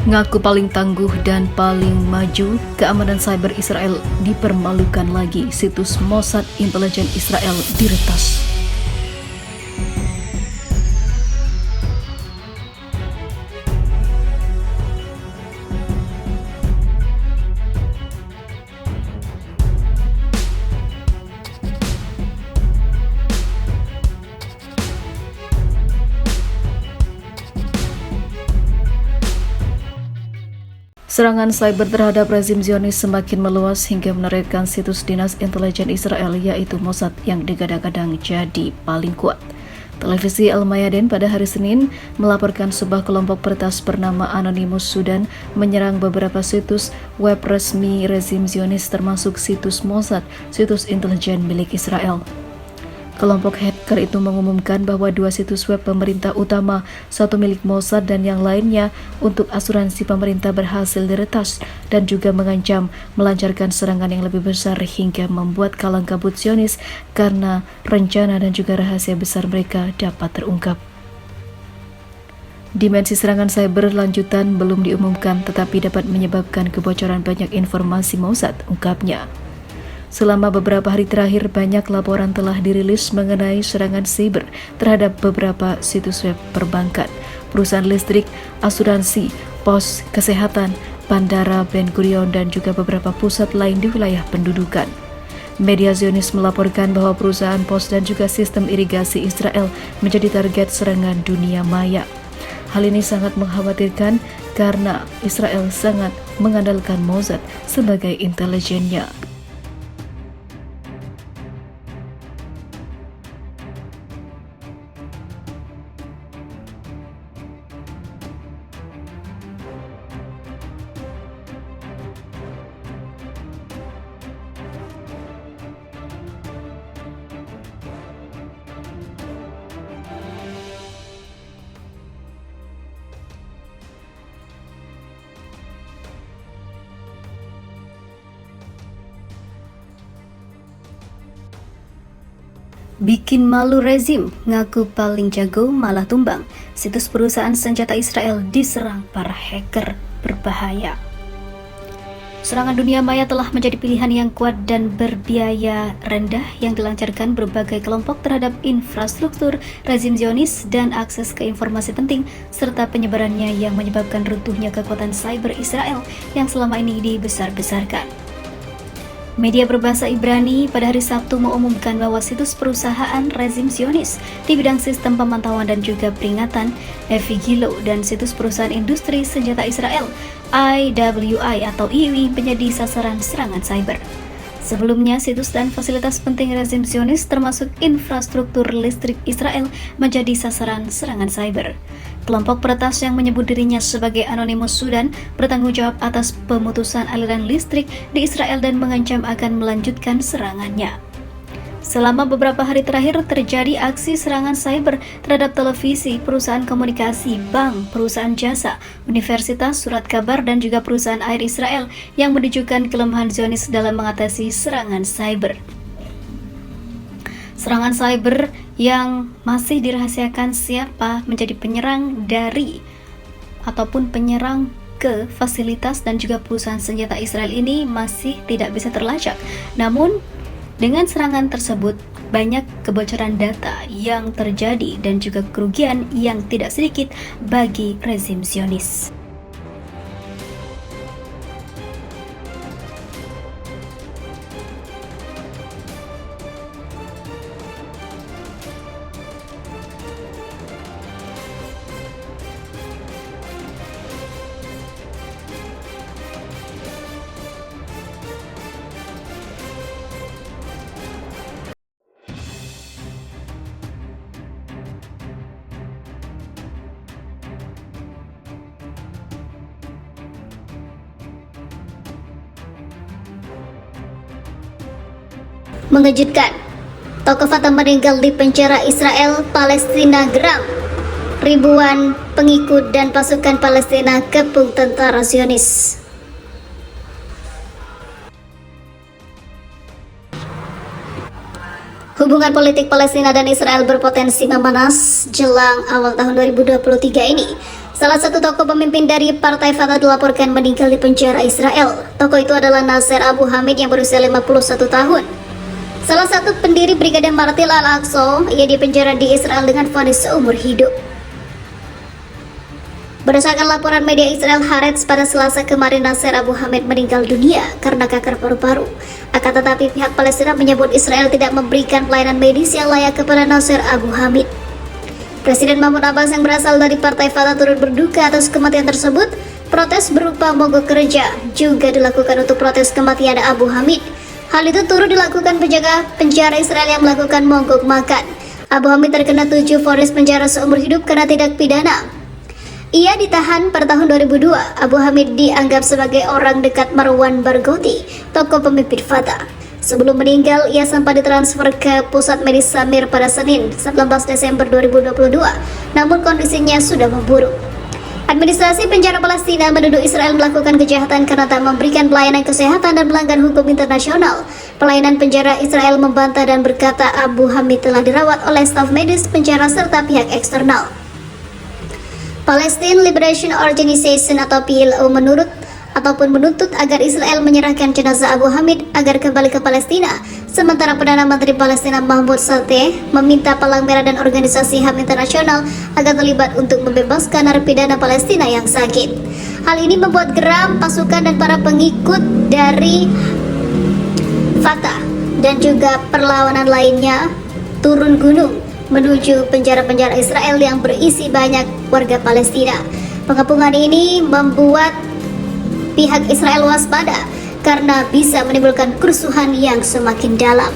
Ngaku paling tangguh dan paling maju, keamanan cyber Israel dipermalukan lagi. Situs Mossad intelijen Israel diretas. Serangan cyber terhadap rezim Zionis semakin meluas hingga menerkam situs dinas intelijen Israel, yaitu Mossad, yang digadang-gadang jadi paling kuat. Televisi Al Mayadin pada hari Senin melaporkan sebuah kelompok peretas bernama Anonymous Sudan menyerang beberapa situs web resmi rezim Zionis, termasuk situs Mossad, situs intelijen milik Israel. Kelompok hacker itu mengumumkan bahwa dua situs web pemerintah utama, satu milik Mossad dan yang lainnya untuk asuransi pemerintah, berhasil diretas dan juga mengancam melancarkan serangan yang lebih besar hingga membuat kalang kabut Zionis karena rencana dan juga rahasia besar mereka dapat terungkap. Dimensi serangan cyber lanjutan belum diumumkan, tetapi dapat menyebabkan kebocoran banyak informasi Mossad, ungkapnya. Selama beberapa hari terakhir, banyak laporan telah dirilis mengenai serangan siber terhadap beberapa situs web perbankan, perusahaan listrik, asuransi, pos, kesehatan, bandara Ben Gurion, dan juga beberapa pusat lain di wilayah pendudukan. Media Zionis melaporkan bahwa perusahaan pos dan juga sistem irigasi Israel menjadi target serangan dunia maya. Hal ini sangat mengkhawatirkan karena Israel sangat mengandalkan Mossad sebagai intelijennya. Bikin malu rezim, ngaku paling jago malah tumbang. Situs perusahaan senjata Israel diserang para hacker berbahaya. Serangan dunia maya telah menjadi pilihan yang kuat dan berbiaya rendah yang dilancarkan berbagai kelompok terhadap infrastruktur rezim Zionis dan akses ke informasi penting, serta penyebarannya yang menyebabkan runtuhnya kekuatan cyber Israel yang selama ini dibesar-besarkan. Media berbahasa Ibrani pada hari Sabtu mengumumkan bahwa situs perusahaan rezim Zionis di bidang sistem pemantauan dan juga peringatan Evigilo dan situs perusahaan industri senjata Israel IWI atau IWI menjadi sasaran serangan cyber. Sebelumnya, situs dan fasilitas penting rezim Zionis termasuk infrastruktur listrik Israel menjadi sasaran serangan cyber. Kelompok peretas yang menyebut dirinya sebagai Anonymous Sudan bertanggung jawab atas pemutusan aliran listrik di Israel dan mengancam akan melanjutkan serangannya. Selama beberapa hari terakhir terjadi aksi serangan cyber terhadap televisi, perusahaan komunikasi, bank, perusahaan jasa, universitas, surat kabar, dan juga perusahaan air Israel yang menunjukkan kelemahan Zionis dalam mengatasi serangan cyber. Serangan cyber yang masih dirahasiakan siapa menjadi penyerang dari ataupun penyerang ke fasilitas dan juga perusahaan senjata Israel ini masih tidak bisa terlacak. Namun, dengan serangan tersebut, banyak kebocoran data yang terjadi dan juga kerugian yang tidak sedikit bagi rezim Zionis. Mengejutkan, tokoh Fatah meninggal di penjara Israel Palestina geram. Ribuan pengikut dan pasukan Palestina kepung tentara Zionis. Hubungan politik Palestina dan Israel berpotensi memanas jelang awal tahun 2023 ini. Salah satu tokoh pemimpin dari Partai Fatah dilaporkan meninggal di penjara Israel. Tokoh itu adalah Nasser Abu Hamid yang berusia 51 tahun. Salah satu pendiri Brigade Martir Al-Aqsa, ia dipenjara di Israel dengan vonis seumur hidup. Berdasarkan laporan media Israel Haaretz, pada Selasa kemarin Nasser Abu Hamid meninggal dunia karena kanker paru-paru. Akan tetapi pihak Palestina menyebut Israel tidak memberikan pelayanan medis yang layak kepada Nasser Abu Hamid. Presiden Mahmud Abbas yang berasal dari Partai Fatah turut berduka atas kematian tersebut. Protes berupa mogok kerja juga dilakukan untuk protes kematian Abu Hamid. Hal itu turut dilakukan penjaga penjara Israel yang melakukan mogok makan. Abu Hamid terkena 7 vonis penjara seumur hidup karena tidak pidana. Ia ditahan pada tahun 2002. Abu Hamid dianggap sebagai orang dekat Marwan Barghouti, tokoh pemimpin Fatah. Sebelum meninggal, ia sempat ditransfer ke Pusat Medis Samir pada Senin, 19 Desember 2022. Namun kondisinya sudah memburuk. Administrasi penjara Palestina menuduh Israel melakukan kejahatan karena tak memberikan pelayanan kesehatan dan melanggar hukum internasional. Pelayanan penjara Israel membantah dan berkata Abu Hamid telah dirawat oleh staf medis penjara serta pihak eksternal. Palestine Liberation Organization atau PLO menuntut agar Israel menyerahkan jenazah Abu Hamid agar kembali ke Palestina. Sementara Perdana Menteri Palestina Mahmoud Saleh meminta Palang Merah dan organisasi HAM internasional agar terlibat untuk membebaskan narapidana Palestina yang sakit. Hal ini membuat geram pasukan dan para pengikut dari Fatah dan juga perlawanan lainnya turun gunung menuju penjara-penjara Israel yang berisi banyak warga Palestina. Pengepungan ini membuat pihak Israel waspada karena bisa menimbulkan kerusuhan yang semakin dalam.